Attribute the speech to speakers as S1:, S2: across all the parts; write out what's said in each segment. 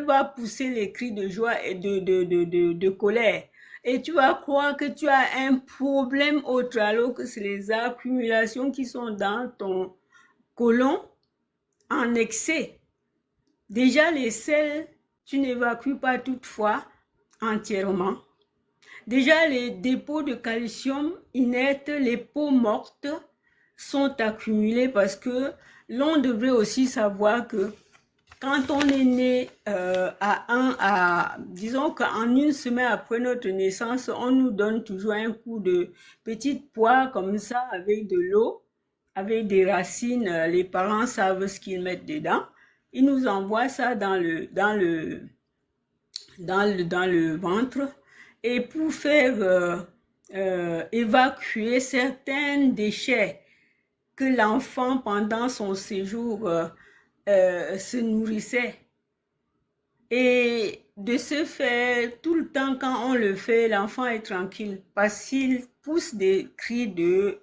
S1: va pousser les cris de joie et de colère. Et tu vas croire que tu as un problème autre alors que c'est les accumulations qui sont dans ton côlon en excès. Déjà, les selles, tu n'évacues pas toutefois entièrement. Déjà, les dépôts de calcium inerte, les peaux mortes sont accumulés parce que l'on devrait aussi savoir que quand on est né disons qu'en une semaine après notre naissance, on nous donne toujours un coup de petite poire comme ça avec de l'eau, avec des racines. Les parents savent ce qu'ils mettent dedans. Ils nous envoient ça dans le ventre et pour faire évacuer certains déchets que l'enfant pendant son séjour se nourrissait. Et de ce fait, tout le temps quand on le fait, l'enfant est tranquille parce qu'il pousse des cris de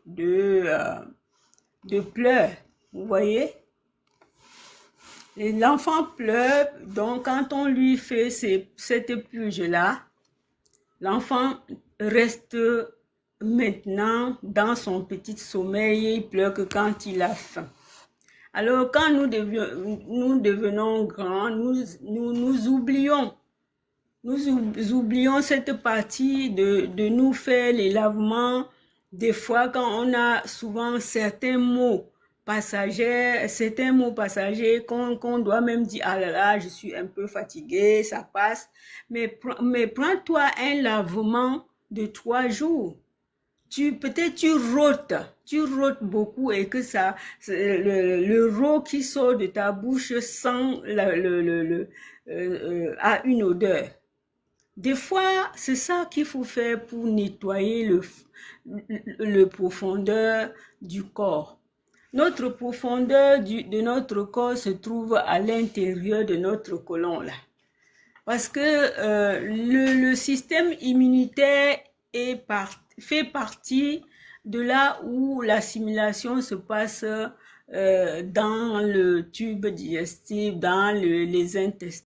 S1: pleurs. Vous voyez? L'enfant pleure, donc quand on lui fait cette purge-là, l'enfant reste maintenant dans son petit sommeil et il pleure que quand il a faim. Alors quand nous devenons grands, nous oublions cette partie de nous faire les lavements. Des fois quand on a souvent certains mots passagers qu'on doit même dire, ah là là, je suis un peu fatigué, ça passe. Mais prends-toi un lavement de 3 jours. Peut-être tu rôtes beaucoup et que ça, le rot qui sort de ta bouche sent a une odeur. Des fois, c'est ça qu'il faut faire pour nettoyer le profondeur du corps. Notre profondeur de notre corps se trouve à l'intérieur de notre côlon là. Parce que le système immunitaire fait partie de là où l'assimilation se passe dans le tube digestif, dans les intestins.